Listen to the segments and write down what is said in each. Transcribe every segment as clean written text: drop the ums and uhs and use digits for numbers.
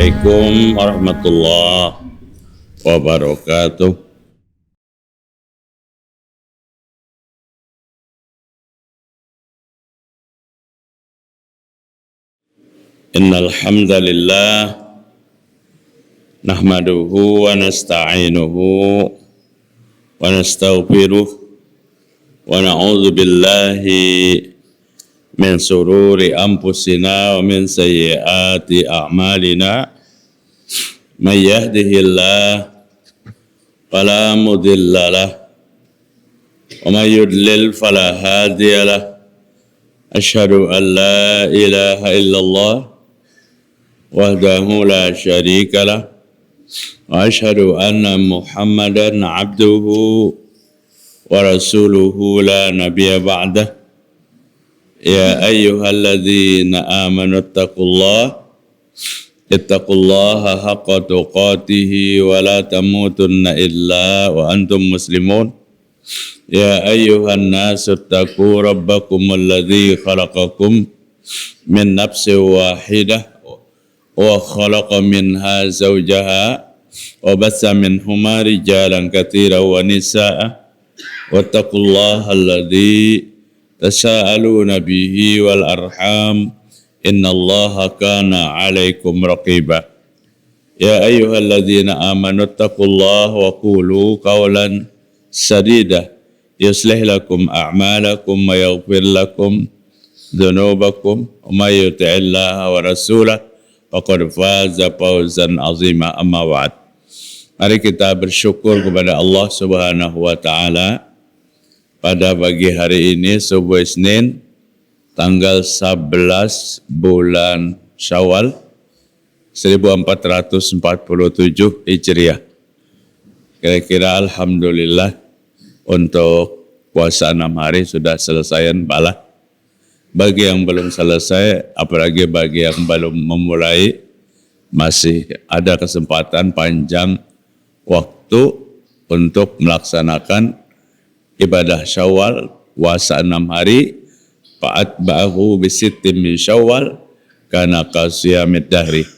Assalamualaikum warahmatullahi wabarakatuh. Innal hamdalillah nahmaduhu wa nasta'inuhu wa nastaghfiruh wa na'udzu billahi min sururi anfusina wa min sayyiati a'malina. May yahdihillah fala mudilla lah wa may yudlil fala hadiya lah. Asyhadu an la ilaha illallah wahdahu la syarika lah wa asyhadu anna Muhammadan abduhu wa rasuluhu la nabiyya ba'dah. Ya ayyuhalladzina amanu ittaqullaha haqqa tuqatih wa la tamutunna illa wa antum muslimun. Ya ayyuhan nasu ittaqu rabbakum alladzi khalaqakum min nafsin wahidah wa khalaqa minha zawjaha wa bassa minhuma rijalan katsiran wa nisaa'a wattaqullaha alladzi tasaaluna bihi wal arham innallaha kana 'alaikum raqiba. Ya ayyuhalladzina amanu taqullaha wa qulu qawlan sadida yuslih lakum a'malakum wa yaghfir lakum dhunubakum wa may yuti'illaha wa rasulahu faqad faza fawzan 'azima. Amma ba'd. Mari kita bersyukur kepada Allah Subhanahu wa taala pada pagi hari ini, subuh Isnin, tanggal 11 bulan Syawal 1447 Hijriah. Kira-kira alhamdulillah untuk puasa 6 hari sudah selesai bala. Bagi yang belum selesai, apalagi bagi yang belum memulai, masih ada kesempatan panjang waktu untuk melaksanakan ibadah Syawal, puasa 6 hari, fa'atba'ahu bisittin min Syawal, kana qasiyamid dahri.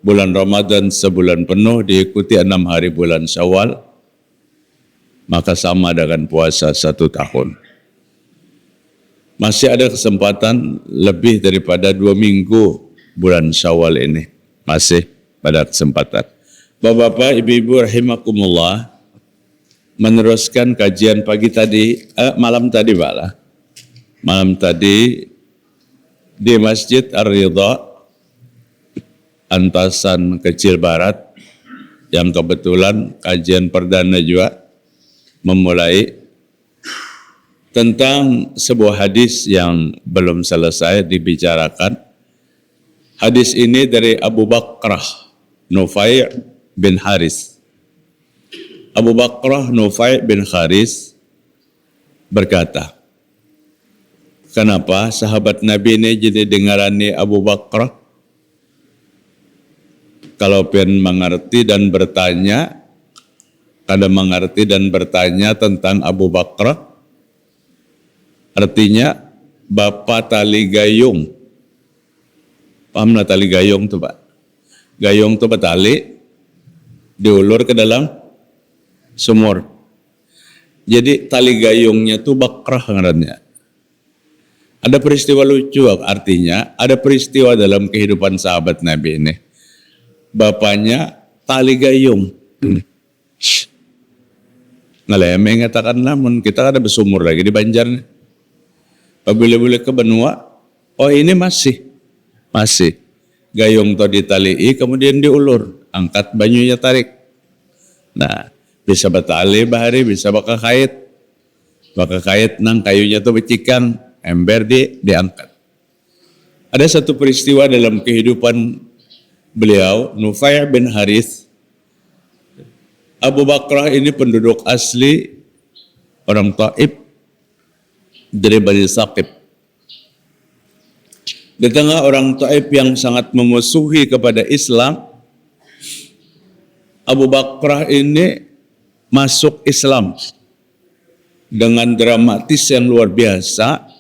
Bulan Ramadan sebulan penuh diikuti 6 hari bulan Syawal, maka sama dengan puasa 1 tahun. Masih ada kesempatan lebih daripada 2 minggu bulan Syawal ini. Masih pada kesempatan. Bapak-bapak, ibu-ibu rahimakumullah, meneruskan kajian pagi tadi, malam tadi bala. Malam tadi di Masjid Ar-Ridha, Antasan Kecil Barat, yang kebetulan kajian perdana juga memulai tentang sebuah hadis yang belum selesai dibicarakan. Hadis ini dari Abu Bakrah Nufai' bin Haris. Abu Bakrah Nufai' bin Haris berkata, kenapa sahabat Nabi ini jadi dengarani Abu Bakrah? Kalau pengen mengerti dan bertanya, kada mengerti dan bertanya tentang Abu Bakrah, artinya Bapak Tali Gayung. Paham lah tali gayung tuh Pak? Gayung tuh betali, diulur ke dalam sumur. Jadi tali gayungnya tuh Bakrah ngarannya. Ada peristiwa lucu, artinya ada peristiwa dalam kehidupan sahabat Nabi ini. Bapaknya tali gayung. Ngaleme ngatakan namun kita ada bersumur lagi di Banjar. Apabila ke benua, oh ini masih gayung to ditalii kemudian diulur, angkat banyunya tarik. Nah, bisa betali bahari, bisa baka kait nang kayunya tuh becikan, ember diangkat. Ada satu peristiwa dalam kehidupan beliau, Nufai' bin Haris. Abu Bakrah ini penduduk asli orang Taif dari Bani Saqib. Di tengah orang Taif yang sangat memusuhi kepada Islam, Abu Bakrah ini masuk Islam dengan dramatis yang luar biasa,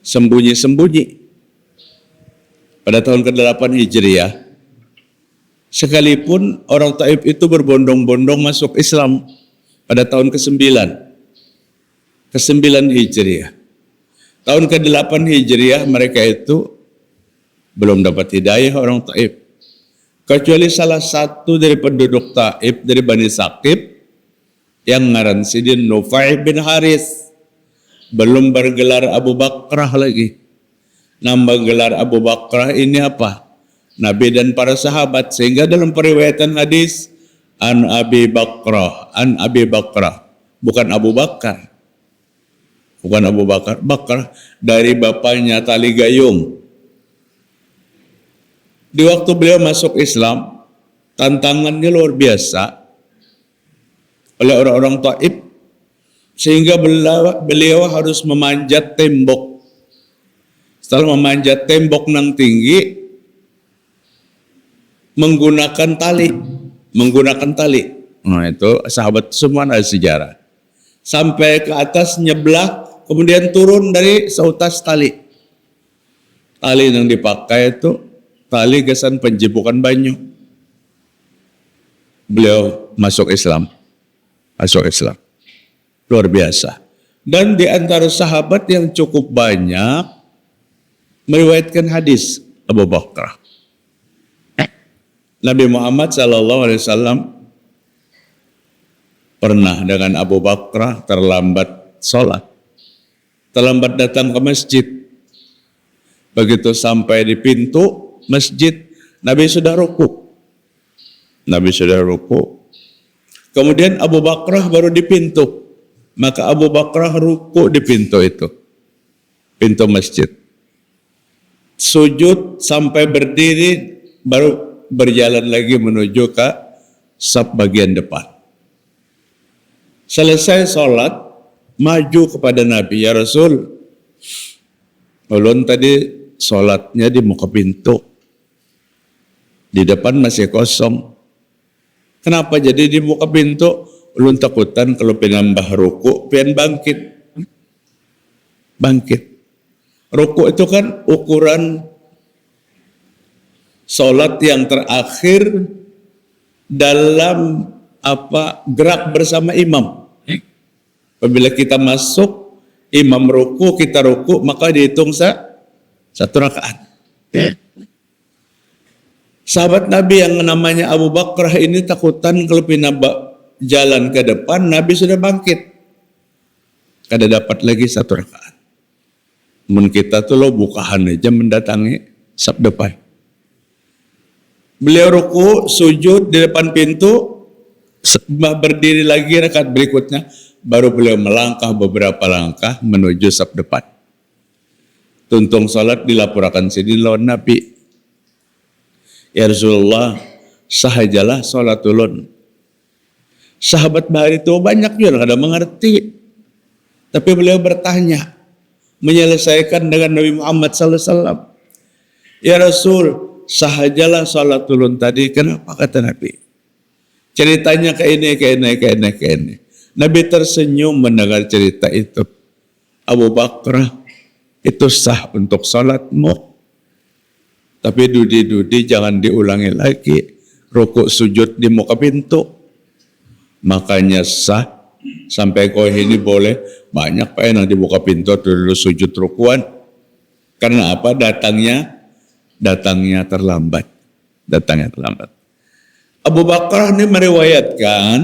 sembunyi-sembunyi. Pada tahun ke-8 Hijriah, Sekalipun orang Taif itu berbondong-bondong masuk Islam pada tahun ke-9. Ke-9 Hijriah. Tahun ke-8 Hijriah mereka itu belum dapat hidayah orang Taif. Kecuali salah satu dari penduduk Taif dari Bani Saqib yang ngaran sidin Nufai bin Haris. Belum bergelar Abu Bakrah lagi. Nama gelar Abu Bakrah ini apa? Nabi dan para sahabat. Sehingga dalam periwayatan hadis an Abi Bakrah, bukan Abu Bakar. Bukan Abu Bakar, Bakrah dari bapaknya tali gayung. Di waktu beliau masuk Islam, tantangannya luar biasa oleh orang-orang Taif, sehingga beliau harus memanjat tembok. Setelah memanjat tembok yang tinggi, menggunakan tali. Nah itu sahabat semua ada sejarah. Sampai ke atas nyeblak, kemudian turun dari seutas tali. Tali yang dipakai itu tali gesan penjebukan banyu. Beliau masuk Islam. Luar biasa. Dan di antara sahabat yang cukup banyak meriwayatkan hadis Abu Bakrah. Nabi Muhammad SAW pernah dengan Abu Bakrah terlambat sholat. Terlambat datang ke masjid. Begitu sampai di pintu masjid, Nabi sudah ruku. Kemudian Abu Bakrah baru di pintu. Maka Abu Bakrah ruku di pintu itu. Pintu masjid. Sujud sampai berdiri, baru berjalan lagi menuju ke saf bagian depan. Selesai sholat, maju kepada Nabi, ya Rasul, ulun tadi sholatnya di muka pintu, di depan masih kosong. Kenapa jadi di muka pintu? Ulun takutan kalau penambah ruku, pengen bangkit. Ruku itu kan ukuran sholat yang terakhir dalam gerak bersama imam. Apabila kita masuk, imam ruku, kita ruku, maka dihitung satu rakaat. Sahabat Nabi yang namanya Abu Bakrah ini takutan kalau pindah jalan ke depan, Nabi sudah bangkit. Kada dapat lagi satu rakaat. Mun kita tuh lo bukahan aja mendatangi saf depan. Beliau ruku, sujud di depan pintu, berdiri lagi rakaat berikutnya, baru beliau melangkah beberapa langkah menuju saf depan. Tuntung salat dilaporkan sidin lawan Nabi. Ya Rasulullah, sahajalah salat ulun. Sahabat bahari itu banyak juga kada mengerti. Tapi beliau bertanya, menyelesaikan dengan Nabi Muhammad SAW. Ya Rasul, sahajalah salat ulun tadi. Kenapa kata Nabi? Ceritanya ke ini. Nabi tersenyum mendengar cerita itu. Abu Bakrah, itu sah untuk salatmu. Tapi dudi-dudi jangan diulangi lagi. Rukuk sujud di muka pintu. Makanya sah. Sampai kau ini boleh. Banyak pak yang di muka pintu dulu sujud rukuan. Karena apa? Datangnya terlambat. Abu Bakrah ini meriwayatkan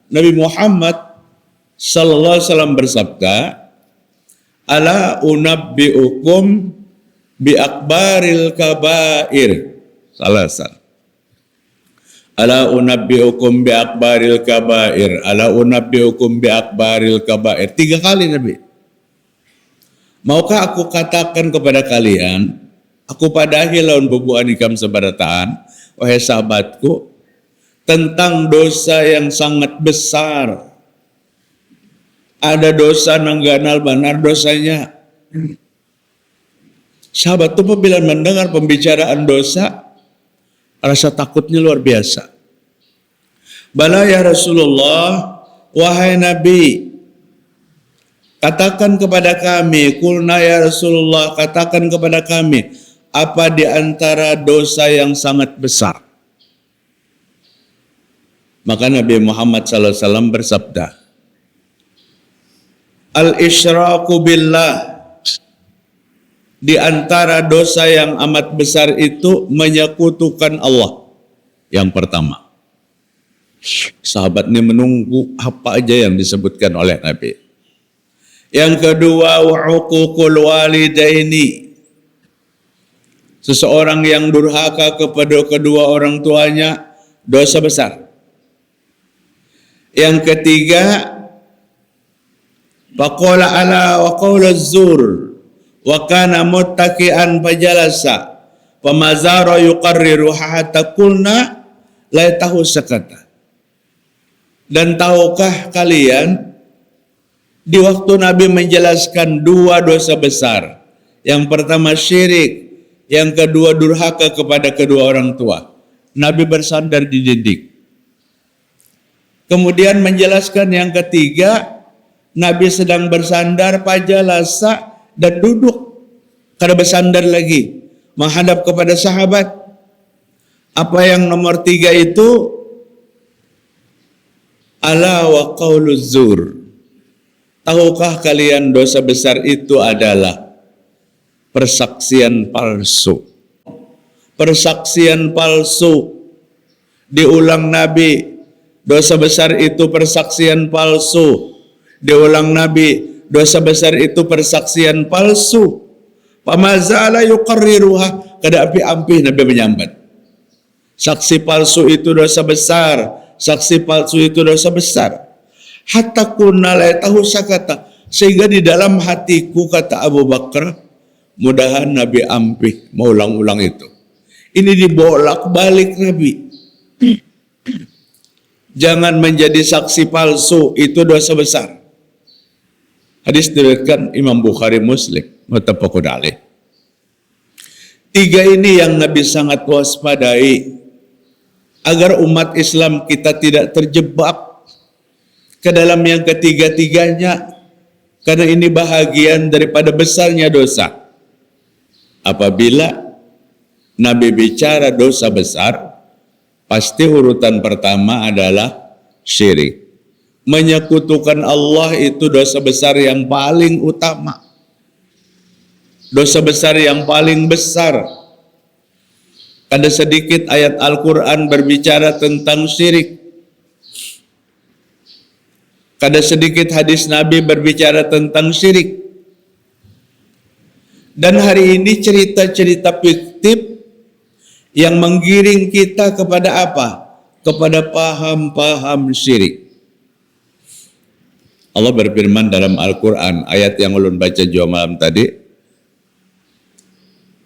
Nabi Muhammad sallallahu alaihi wasallam bersabda, "Ala unabbiukum bi akbaril kabair." Salasan. Ala unabbiukum bi akbaril kabair. Ala unabbiukum bi akbaril kabair. 3 kali Nabi. Maukah aku katakan kepada kalian, aku padahi lawan bubuan ikam sebarataan, wahai sahabatku, tentang dosa yang sangat besar. Ada dosa nang ganal benar dosanya. Sahabat itu bila mendengar pembicaraan dosa, rasa takutnya luar biasa. Bala ya Rasulullah, wahai Nabi, katakan kepada kami, kulna ya Rasulullah, katakan kepada kami, apa di antara dosa yang sangat besar? Maka Nabi Muhammad SAW bersabda, al-isyraku billah, di antara dosa yang amat besar itu menyekutukan Allah. Yang pertama, sahabat ini menunggu apa aja yang disebutkan oleh Nabi. Yang kedua, wa uququl walidaini, seseorang yang durhaka kepada kedua orang tuanya, dosa besar. Yang ketiga, faqala ala wa qawla zur wa kana muttaqian fajalasa famazara yuqarriru hatta qulna la tahu sakata. Dan tahukah kalian, di waktu Nabi menjelaskan dua dosa besar, yang pertama syirik, yang kedua durhaka kepada kedua orang tua, Nabi bersandar di dinding. Kemudian menjelaskan yang ketiga, Nabi sedang bersandar pajalasa dan duduk karena bersandar lagi menghadap kepada sahabat. Apa yang nomor tiga itu? Ala wa qauluz zur. Tahukah kalian dosa besar itu adalah persaksian palsu. Persaksian palsu. Diulang Nabi, dosa besar itu persaksian palsu. Diulang Nabi, dosa besar itu persaksian palsu. Pamazala yuqarriruha, kada api-api Nabi menyambat. Saksi palsu itu dosa besar. Saksi palsu itu dosa besar. Hatta kunna la tahu sakata, sehingga di dalam hatiku, kata Abu Bakar, mudahan Nabi ampih mengulang-ulang itu. Ini dibolak-balik Nabi. Jangan menjadi saksi palsu, itu dosa besar. Hadis diriwayatkan Imam Bukhari, Muslim, muttafaqun alaih. Tiga ini yang Nabi sangat waspadai agar umat Islam kita tidak terjebak ke dalam yang ketiga-tiganya, karena ini bahagian daripada besarnya dosa. Apabila Nabi bicara dosa besar, pasti urutan pertama adalah syirik. Menyekutukan Allah itu dosa besar yang paling utama. Dosa besar yang paling besar. Ada sedikit ayat Al-Quran berbicara tentang syirik. Ada sedikit hadis Nabi berbicara tentang syirik. Dan hari ini cerita-cerita fiktif yang menggiring kita kepada apa? Kepada paham-paham syirik. Allah berfirman dalam Al-Quran, ayat yang ulun baca juga malam tadi,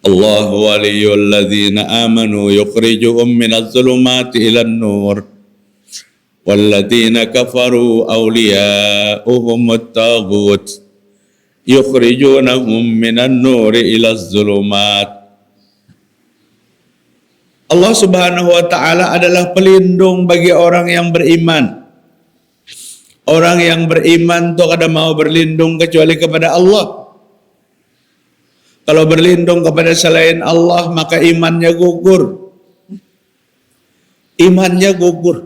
Allah waliyul ladzina amanu yukhrijuhum minaz zulumati ilan nur walladzina kafaru awliya'uhumut taghut yukhrijunahum minan nuri ilaz zulumat. Allah Subhanahu wa taala adalah pelindung bagi orang yang beriman. Orang yang beriman itu kada mau berlindung kecuali kepada Allah. Kalau berlindung kepada selain Allah, maka imannya gugur. Imannya gugur.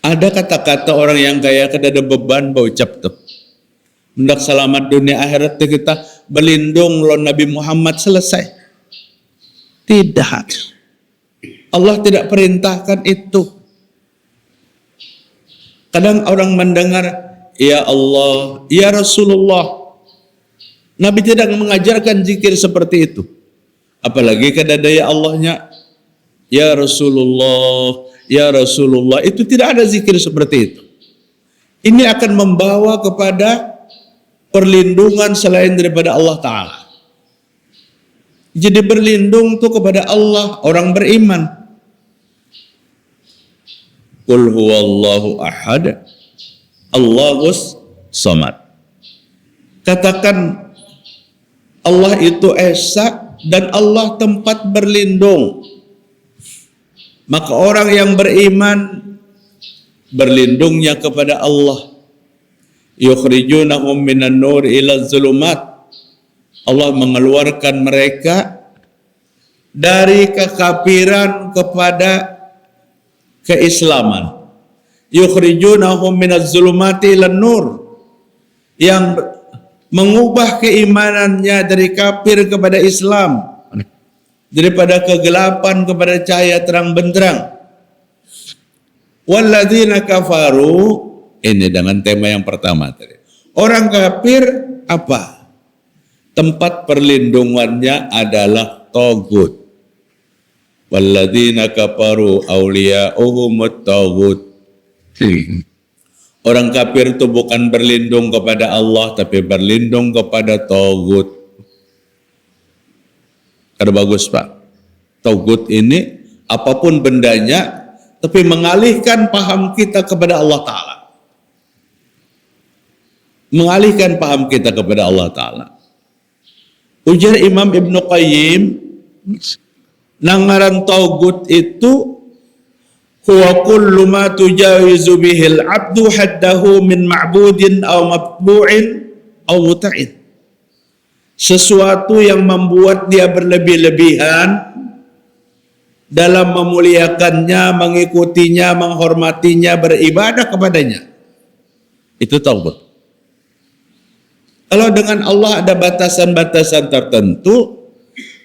Ada kata-kata orang yang kaya kada ada beban berucap tuh. Hendak selamat dunia akhirat kita berlindung lawan Nabi Muhammad, selesai. Tidak. Allah tidak perintahkan itu. Kadang orang mendengar, ya Allah, ya Rasulullah. Nabi tidak mengajarkan zikir seperti itu. Apalagi kada ada ya Allahnya, ya Rasulullah, ya Rasulullah. Itu tidak ada zikir seperti itu. Ini akan membawa kepada perlindungan selain daripada Allah Ta'ala. Jadi berlindung itu kepada Allah, orang beriman. Qul huwallahu ahad, Allahus samad. Katakan Allah itu esa dan Allah tempat berlindung. Maka orang yang beriman berlindungnya kepada Allah. Yukhrijunahum minan nur ila zulumat. Allah mengeluarkan mereka dari kekafiran kepada keislaman. Yukhrijunahum minaz zulumati ilan nur, yang mengubah keimanannya dari kafir kepada Islam, daripada kegelapan kepada cahaya terang benderang. Walladzina kafaru, ini dengan tema yang pertama tadi. Orang kafir apa? Tempat perlindungannya adalah tagut. Walladzina kafaru awliya'uhumut tagut. Orang kafir itu bukan berlindung kepada Allah, tapi berlindung kepada tagut. Kada bagus, Pak. Tagut ini apapun bendanya, tapi mengalihkan paham kita kepada Allah Ta'ala. Mengalihkan paham kita kepada Allah Ta'ala. Ujar Imam Ibn Qayyim, nangaran tagut itu huwa kullu ma tujawizu bihil abdu haddahu min ma'budin aw matbu'in aw muta'in. Sesuatu yang membuat dia berlebih-lebihan dalam memuliakannya, mengikutinya, menghormatinya, beribadah kepadanya. Itu tagut. Kalau dengan Allah ada batasan-batasan tertentu,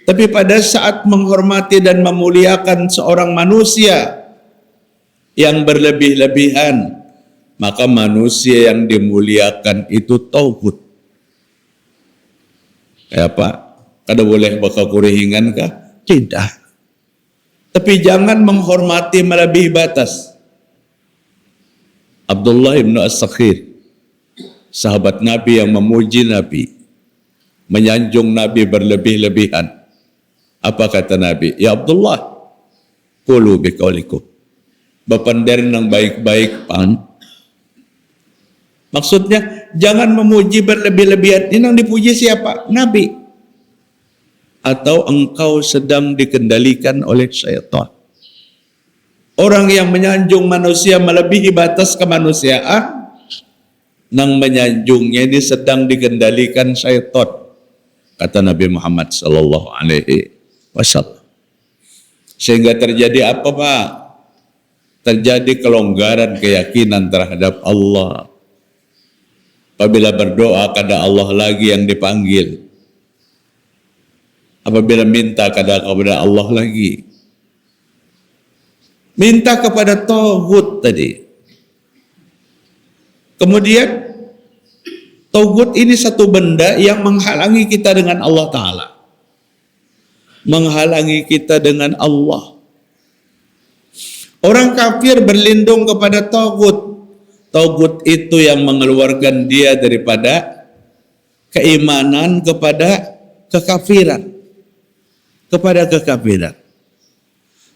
tapi pada saat menghormati dan memuliakan seorang manusia yang berlebih-lebihan, maka manusia yang dimuliakan itu tauhid. Ya Pak, kada boleh bakal kurihingan kah? Tidak. Tapi jangan menghormati melebihi batas. Abdullah ibn As-Sakhir, sahabat Nabi yang memuji Nabi, menyanjung Nabi berlebih-lebihan. Apa kata Nabi? Ya Abdullah, qulu biqaulikum. Bapandar yang baik-baik pan. Maksudnya jangan memuji berlebih-lebihan. Ini yang dipuji siapa? Nabi. Atau engkau sedang dikendalikan oleh syaitan. Orang yang menyanjung manusia melebihi batas kemanusiaan, nang menyanjungnya ini sedang dikendalikan syaitan. Kata Nabi Muhammad sallallahu alaihi wasallam. Sehingga terjadi apa, Pak? Terjadi kelonggaran keyakinan terhadap Allah. Apabila berdoa kada Allah lagi yang dipanggil. Apabila minta kada kepada Allah lagi. Minta kepada tauhid tadi. Kemudian tauhid ini satu benda yang menghalangi kita dengan Allah Ta'ala. Menghalangi kita dengan Allah. Orang kafir berlindung kepada tauhid. Tauhid itu yang mengeluarkan dia daripada keimanan kepada kekafiran. Kepada kekafiran.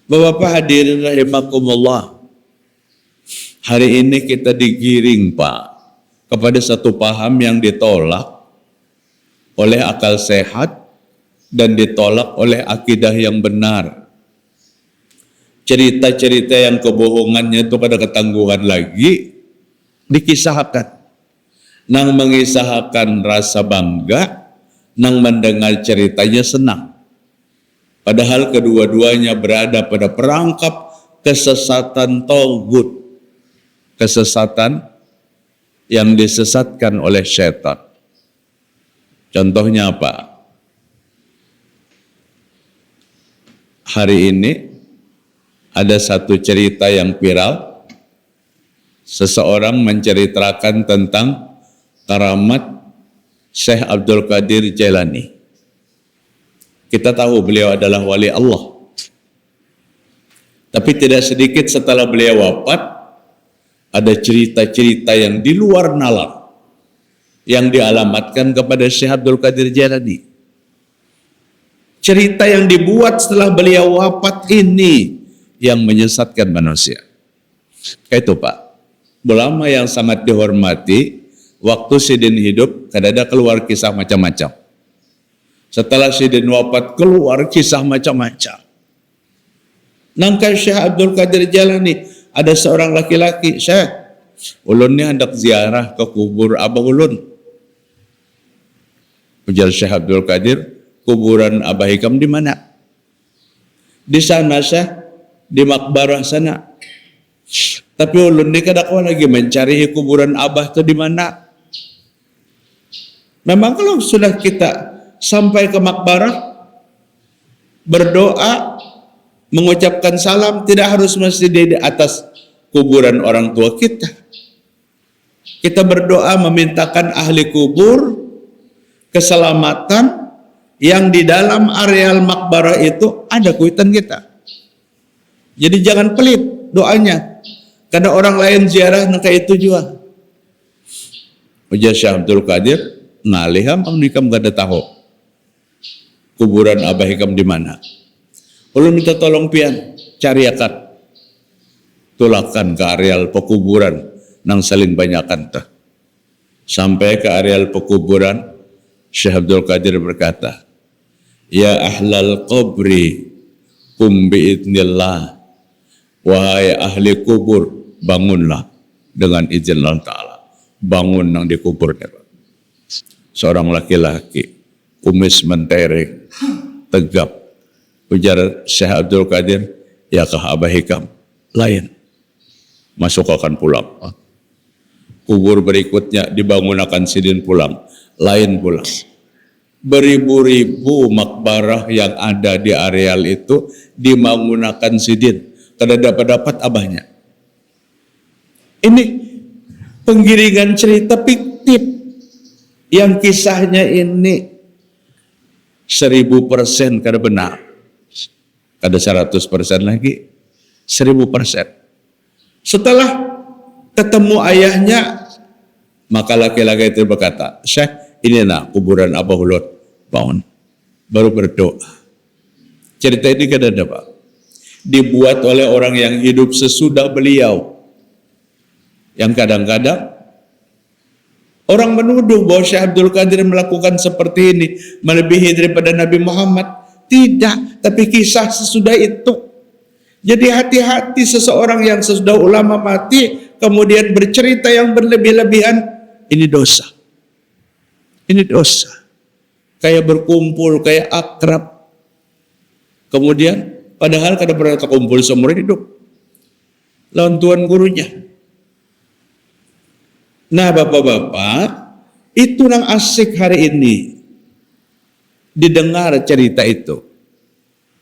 Bapak-bapak hadirin rahimakumullah. Hari ini kita digiring, Pak, kepada satu paham yang ditolak oleh akal sehat dan ditolak oleh akidah yang benar. Cerita-cerita yang kebohongannya itu kada ketangguhan lagi dikisahkan. Nang mengisahkan rasa bangga, nang mendengar ceritanya senang. Padahal kedua-duanya berada pada perangkap kesesatan tauhid. Kesesatan yang disesatkan oleh syaitan. Contohnya apa? Hari ini ada satu cerita yang viral. Seseorang menceritakan tentang karamat Syekh Abdul Qadir Jailani. Kita tahu beliau adalah wali Allah. Tapi tidak sedikit setelah beliau wafat, ada cerita-cerita yang di luar nalar yang dialamatkan kepada Syekh Abdul Qadir Jailani. Cerita yang dibuat setelah beliau wafat ini yang menyesatkan manusia. Kayak itu, Pak. Ulama yang sangat dihormati, waktu Sidin hidup, kadang-kadang keluar kisah macam-macam. Setelah Sidin wafat, keluar kisah macam-macam. Nangka Syekh Abdul Qadir Jailani, ada seorang laki-laki, Syekh, ulun ni hendak ziarah ke kubur Abah ulun. Ujar Syekh Abdul Qadir, kuburan Abah Hikam di mana? Di sana, Syekh, di makbarah sana. Tapi ulun ni kadang lagi mencari kuburan abah itu di mana. Memang kalau sudah kita sampai ke makbarah, berdoa, mengucapkan salam, tidak harus mesti di atas kuburan orang tua kita. Kita berdoa memintakan ahli kubur keselamatan yang di dalam areal makbarah itu ada kuitan kita. Jadi jangan pelit doanya. Karena orang lain ziarah nangka itu juga. Ujar Syekh Abdul Qadir, ngaliham nikam gak ada tahu kuburan abah hikam di mana. Ulun minta tolong pian, cari akan tulakan ke areal pekuburan nang saling banyakan tah. Sampai ke areal pekuburan, Syekh Abdul Qadir berkata, ya ahlal qabri kum biidnillah, wahai ahli kubur, bangunlah dengan izin Allah Ta'ala. Bangun nang dikuburnya. Seorang laki-laki, kumis mentereng, tegap. Ujar Syekh Abdul Qadir, ya kah abah hikam? Lain. Masuk akan pulang. Kubur berikutnya dibangun akan sidin pulang. Lain pulang. Beribu-ribu makbarah yang ada di areal itu dibangunakan sidin. Kada dapat abahnya. Ini penggiringan cerita fiktif yang kisahnya ini 1000% kada benar. Kada 100% lagi, 1000%. Setelah ketemu ayahnya, maka laki-laki itu berkata, Syekh, ini nak kuburan Abah Ulun, bangun. Baru berdoa. Cerita ini kada ada, Pak. Dibuat oleh orang yang hidup sesudah beliau. Yang kadang-kadang orang menuduh bahwa Syekh Abdul Qadir melakukan seperti ini melebihi daripada Nabi Muhammad. Tidak, tapi kisah sesudah itu. Jadi hati-hati seseorang yang sesudah ulama mati kemudian bercerita yang berlebih-lebihan, ini dosa. Ini dosa. Kayak berkumpul, kayak akrab. Kemudian padahal kada pernah terkumpul seumur hidup. Lawan tuan gurunya. Nah bapak-bapak, itu yang asik hari ini. Didengar cerita itu.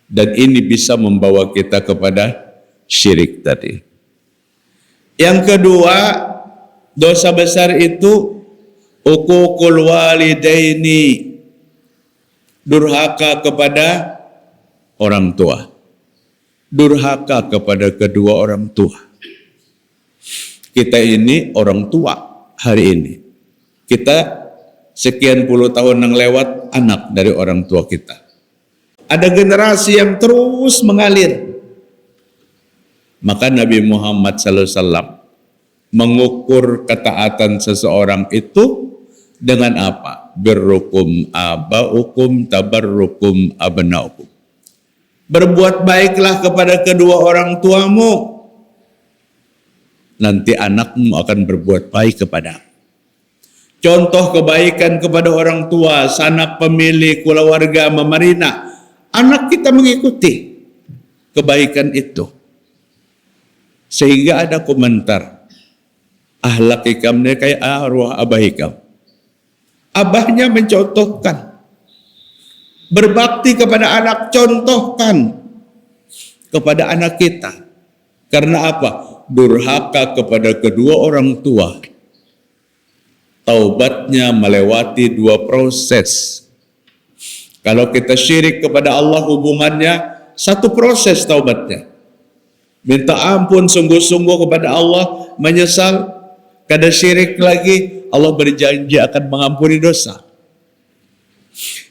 Dan ini bisa membawa kita kepada syirik tadi. Yang kedua, dosa besar itu uququl walidaini, durhaka kepada orang tua. Durhaka kepada kedua orang tua. Kita ini orang tua hari ini. Kita sekian puluh tahun yang lewat anak dari orang tua kita. Ada generasi yang terus mengalir. Maka Nabi Muhammad SAW mengukur ketaatan seseorang itu dengan apa? Birrukum abaukum tabarrukum abnaukum. Berbuat baiklah kepada kedua orang tuamu. Nanti anakmu akan berbuat baik kepada. Contoh kebaikan kepada orang tua, sanak pemilik, keluarga, memerintah. Anak kita mengikuti kebaikan itu. Sehingga ada komentar. Ahlak ikam ni kayak arwah abah ikam. Abahnya mencontohkan. Berbakti kepada anak, contohkan kepada anak kita. Karena apa? Durhaka kepada kedua orang tua. Taubatnya melewati 2 proses. Kalau kita syirik kepada Allah, hubungannya 1 proses taubatnya. Minta ampun sungguh-sungguh kepada Allah, menyesal, kada syirik lagi, Allah berjanji akan mengampuni dosa.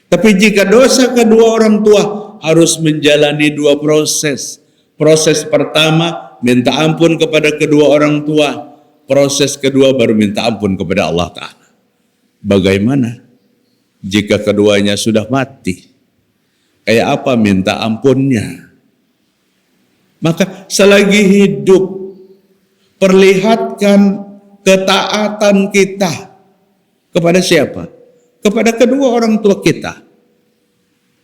Tapi jika dosa kedua orang tua, harus menjalani 2 proses. Proses pertama, minta ampun kepada kedua orang tua. Proses kedua baru minta ampun kepada Allah Ta'ala. Bagaimana jika keduanya sudah mati? Kayak apa minta ampunnya? Maka selagi hidup, perlihatkan ketaatan kita kepada siapa? Kepada kedua orang tua kita.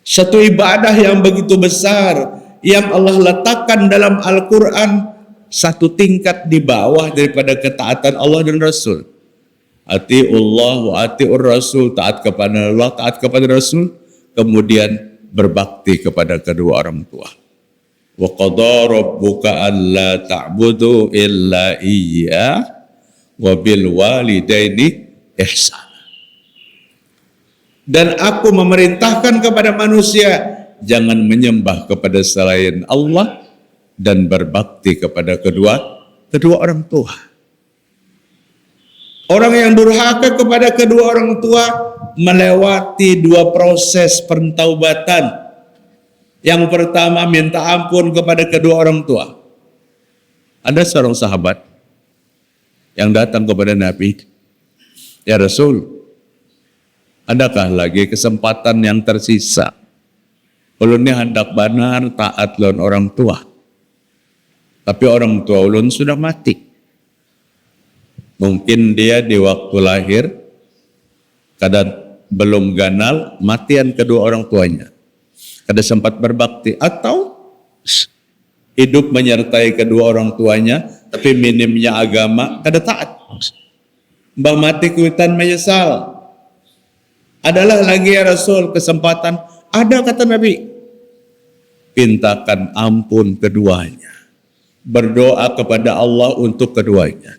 Satu ibadah yang begitu besar yang Allah letakkan dalam Al-Quran, satu tingkat di bawah daripada ketaatan Allah dan Rasul. Atiullah wa atiur Rasul, taat kepada Allah, taat kepada Rasul, kemudian berbakti kepada kedua orang tua. Wa qada rabbuka alla ta'budu illa iyyah wa bil walidaini ihsana. Dan aku memerintahkan kepada manusia, jangan menyembah kepada selain Allah dan berbakti kepada kedua orang tua. Orang yang durhaka kepada kedua orang tua melewati dua proses pertaubatan. Yang pertama, minta ampun kepada kedua orang tua. Ada seorang sahabat yang datang kepada Nabi, "Ya Rasul, adakah lagi kesempatan yang tersisa? Ulun ni hendak benar taat lawan orang tua. Tapi orang tua ulun sudah mati. Mungkin dia di waktu lahir kadang belum ganal matian kedua orang tuanya. Kada sempat berbakti atau hidup menyertai kedua orang tuanya tapi minimnya agama kada taat. Mbah mati kuitan menyesal. Adalah lagi ya Rasul kesempatan? Ada, kata Nabi. Pintakan ampun keduanya. Berdoa kepada Allah untuk keduanya.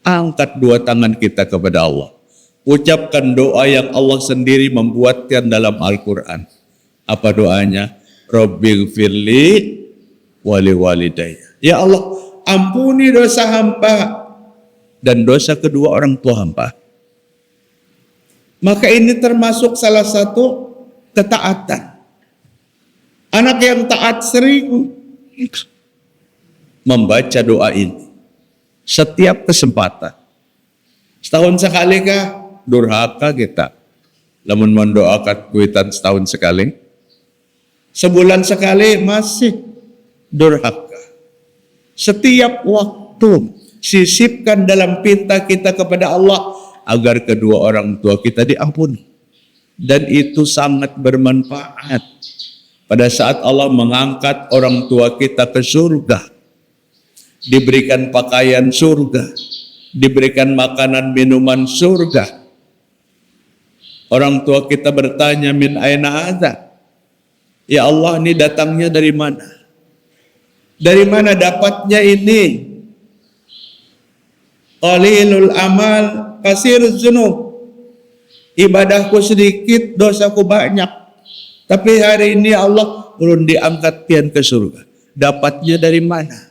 Angkat dua tangan kita kepada Allah. Ucapkan doa yang Allah sendiri membuatkan dalam Al-Quran. Apa doanya? Rabbighfirli wali walidayya. Ya Allah, ampuni dosa hamba dan dosa kedua orang tua hamba. Maka ini termasuk salah satu ketaatan. Anak yang taat sering membaca doa ini. Setiap kesempatan. Setahun sekali kah durhaka kita? Lamun mendoakan kuitan setahun sekali. Sebulan sekali masih durhaka. Setiap waktu sisipkan dalam pinta kita kepada Allah agar kedua orang tua kita diampuni. Dan itu sangat bermanfaat. Pada saat Allah mengangkat orang tua kita ke surga. Diberikan pakaian surga, diberikan makanan minuman surga. Orang tua kita bertanya, min aina hadza? Ya Allah, ini datangnya dari mana? Dari mana dapatnya ini? Qalilul amal, kasiruz dzunub. Ibadahku sedikit, dosaku banyak. Tapi hari ini Allah ulun diangkat pian ke surga. Dapatnya dari mana?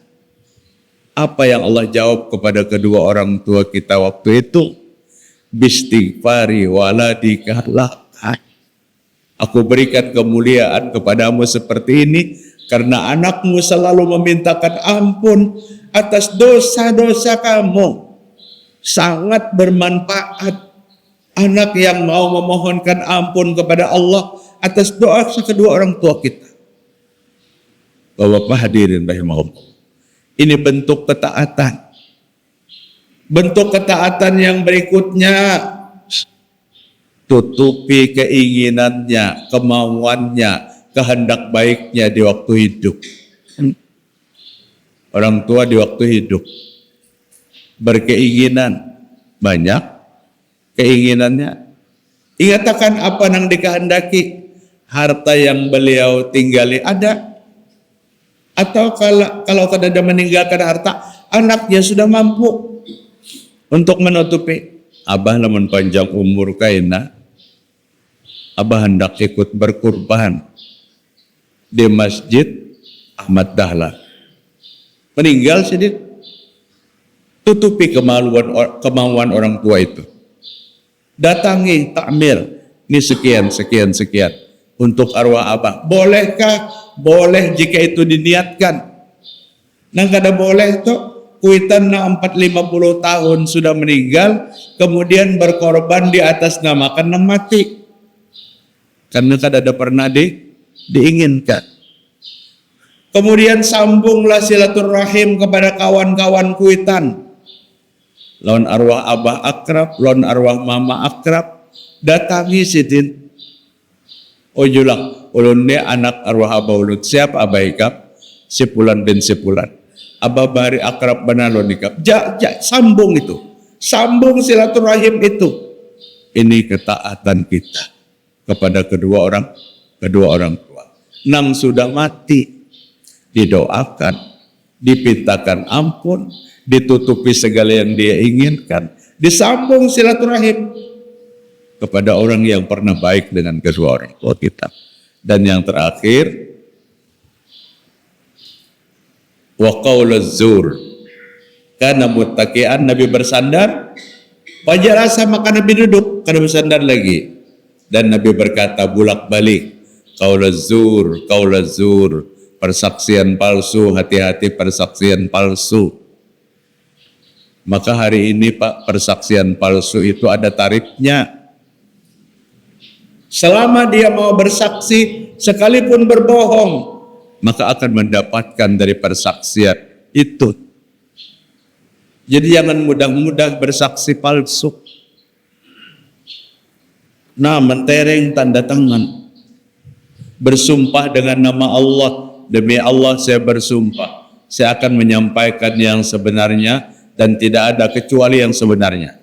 Apa yang Allah jawab kepada kedua orang tua kita waktu itu? Bistighfari waladika laka. Aku berikan kemuliaan kepadamu seperti ini karena anakmu selalu memintakan ampun atas dosa-dosa kamu. Sangat bermanfaat anak yang mau memohonkan ampun kepada Allah atas doa kedua orang tua kita. Bapak hadirin rahimahullah. Ini bentuk ketaatan. Bentuk ketaatan yang berikutnya, tutupi keinginannya, kemauannya, kehendak baiknya di waktu hidup. Orang tua di waktu hidup berkeinginan banyak, keinginannya. Ingatakan apa yang dikehendaki, harta yang beliau tinggali ada. Atau kalau tidak meninggalkan harta, anaknya sudah mampu untuk menutupi. Abah namun panjang umur kaina, abah hendak ikut berkurban di Masjid Ahmad Dahlan. Meninggal sedikit, tutupi kemauan orang tua itu. Datangi takmir, ini sekian untuk arwah abah. Bolehkah? Boleh jika itu diniatkan. Nang kada boleh tuh kuitan na 4-50 tahun sudah meninggal, kemudian berkorban di atas namakan nang mati. Karena kada ada pernah diinginkan. Kemudian sambunglah silaturahim kepada kawan-kawan kuitan. Lawan arwah abah akrab, lawan arwah mama akrab, datangi sidin. Ojulak, ulun ni anak arwah abah ulun. Siapa abah ikap? Sepulan bin Sepulan. ababari akrab banalo nikah. Sambung itu. Sambung silaturahim itu. Ini ketaatan kita kepada kedua orang tua. Nang sudah mati, didoakan, dipintakan ampun, ditutupi segala yang dia inginkan, disambung silaturahim kepada orang yang pernah baik dengan kedua orang tua kita. Dan yang terakhir, wa qaulaz zur. Karena muttaqian, Nabi bersandar, fajalasa maka Nabi duduk, karena bersandar lagi. Dan Nabi berkata bulak-balik, qaulaz zur, persaksian palsu, hati-hati persaksian palsu. Maka hari ini Pak, persaksian palsu itu ada tarifnya. Selama dia mau bersaksi, sekalipun berbohong, maka akan mendapatkan dari persaksian itu. Jadi jangan mudah-mudah bersaksi palsu. Nah, mentereng tanda tangan. Bersumpah dengan nama Allah. Demi Allah saya bersumpah, saya akan menyampaikan yang sebenarnya dan tidak ada kecuali yang sebenarnya.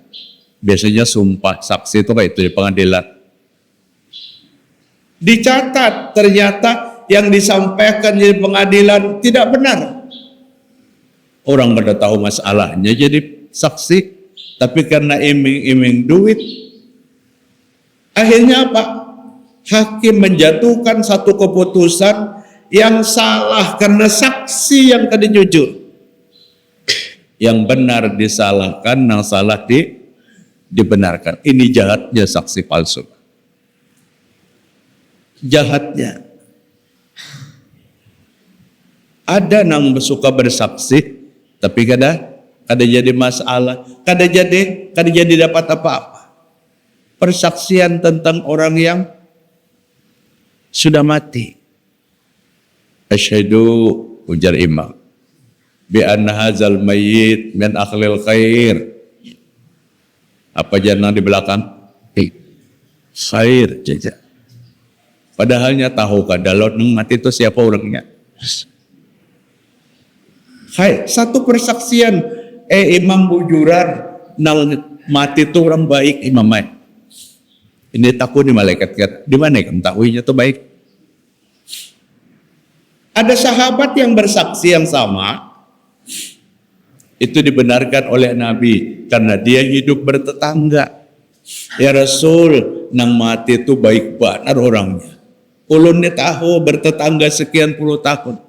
Biasanya sumpah saksi itu kayak itu di pengadilan. Dicatat, ternyata yang disampaikan di pengadilan tidak benar. Orang pada tahu masalahnya jadi saksi, tapi karena iming-iming duit, akhirnya apa? Hakim menjatuhkan satu keputusan yang salah karena saksi yang tadi jujur. Yang benar disalahkan, yang salah dibenarkan. Ini jahatnya saksi palsu. Jahatnya. Ada yang suka bersaksi, tapi kada jadi masalah, kada jadi dapat apa-apa. Persaksian tentang orang yang sudah mati. Asyhadu, ujar imam, bi anna hadzal mayyit min akhlil khair. Apa jangan di belakang? Khair jaja. Padahalnya tahu kalau nang mati itu siapa orangnya. Hai, satu persaksian imam bujuran nang mati itu orang baik imam. Ini takut di malaikat di mana kamu tahuinya tuh baik. Ada sahabat yang bersaksi yang sama, itu dibenarkan oleh Nabi karena dia hidup bertetangga. Ya Rasul, nang mati itu baik benar orangnya. Ulunnya tahu bertetangga sekian puluh tahun.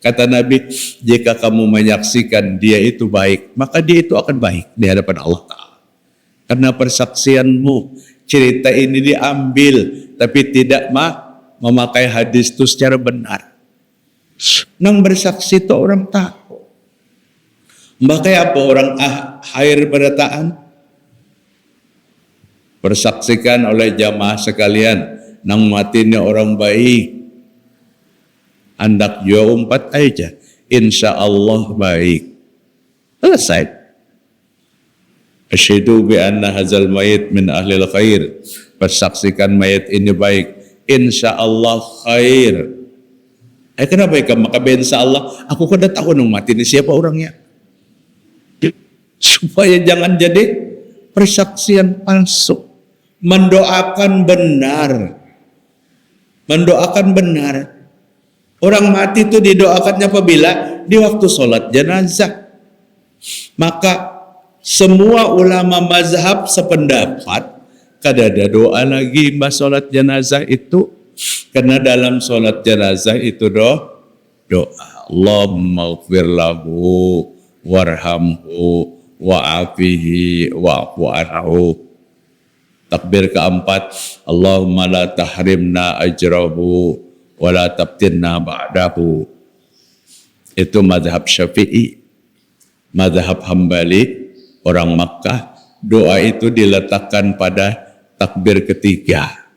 Kata Nabi, jika kamu menyaksikan dia itu baik, maka dia itu akan baik di hadapan Allah Ta'ala. Karena persaksianmu, cerita ini diambil, tapi tidak memakai hadis itu secara benar. Nang bersaksi itu orang tahu. Makanya apa orang akhir berataan? Persaksikan oleh jamaah sekalian, nang matinya orang baik. Andak jua umpat aja, insya Allah baik. Selesai. Asyhadu bi anna hadzal mayit min ahlil khair. Persaksikan mayat ini baik, insya Allah khair. Kenapa ya maka insya Allah? Aku kada tahu nang mati ini siapa orangnya. Supaya jangan jadi persaksian palsu. Mendoakan benar. Mendoakan benar. Orang mati itu didoakannya apabila di waktu sholat jenazah. Maka semua ulama mazhab sependapat kada ada doa lagi mbak sholat jenazah itu. Karena dalam sholat jenazah itu doa. Allahumma ighfir lahu warhamhu wa'afihi wa'fu anhu. Takbir keempat, Allahumma la tahrimna ajrahu wa la tabtinna ba'dahu. Itu mazhab Syafi'i. Mazhab Hambali, orang Makkah, doa itu diletakkan pada takbir ketiga.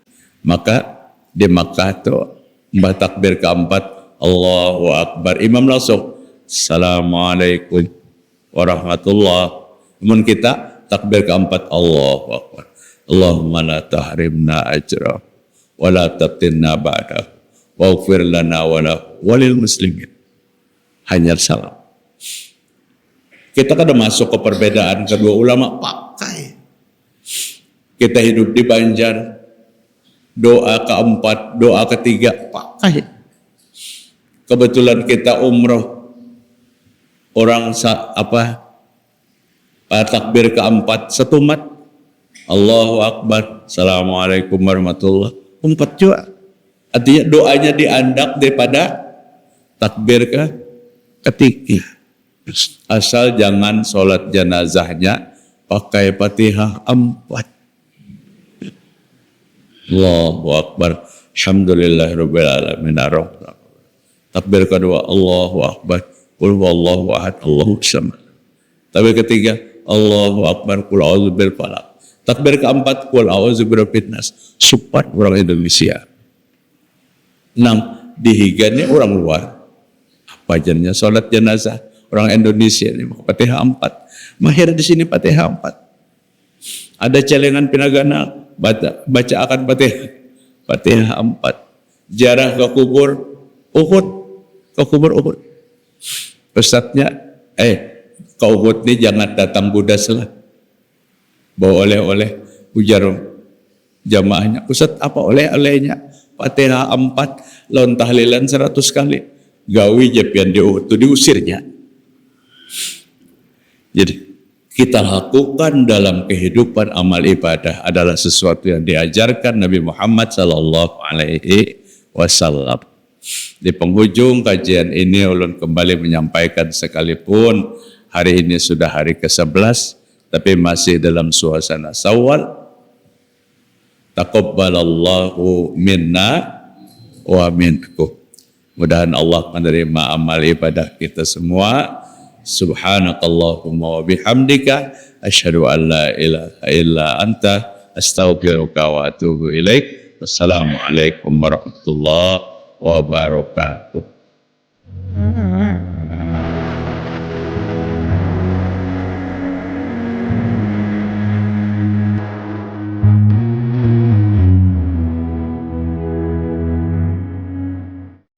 Maka di Makkah itu takbir keempat, Allahu Akbar. Imam langsung, Assalamualaikum warahmatullahi. Namun kita takbir keempat, Allahu Akbar. Allahumma la tahrimna ajra wa la tabtinna ba'da waghfir lana wa lil muslimin. Hanya salam. Kita kan udah masuk ke perbedaan kedua ulama, pakai. Kita hidup di Banjar, doa keempat, doa ketiga, pakai. Kebetulan kita umroh, orang takbir keempat, setumat, Allahu Akbar, Assalamualaikum warahmatullahi wabarakatuh, umpat juga. Artinya doanya diandak daripada takbir ketiga. Asal jangan sholat jenazahnya pakai Fatihah 4. Allahu Akbar, Alhamdulillahirabbil alamin, ar-rahman. Takbir kedua, Allahu Akbar, qul huwallahu ahad, Allahu samad. Takbir ketiga, Allahu Akbar, qul a'udzu birabbil falaq. Takbir keempat, qul a'udzu birabbin nas. Supat orang Indonesia. 6, dihigannya orang luar. Apa jadinya salat jenazah orang Indonesia ini Fatihah 4. Mahir di sini Fatihah 4. Ada celengan pinagana baca akan Fatihah 4. Jarah ke kubur Uhud, ke kubur Uhud. Ustadznya, ke Uhud ini jangan datang budas lah. Bawa oleh-oleh, ujar jamaahnya. Ustadz, apa oleh-olehnya? Fatihah 4, lawan tahlilan 100 kali. Gawi jepian di Uhud, itu diusirnya. Jadi, kita lakukan dalam kehidupan amal ibadah adalah sesuatu yang diajarkan Nabi Muhammad SAW. Di penghujung kajian ini ulun kembali menyampaikan, sekalipun hari ini sudah hari ke-11 tapi masih dalam suasana Syawal. Taqabbalallahu minna wa minkum. Mudah-mudahan Allah menerima amal ibadah kita semua. Subhanakallahumma wa bihamdika asyhadu an la ilaha illa anta astaghfiruka wa atubu ilaik. Wassalamualaikum warahmatullahi wabarakatuh.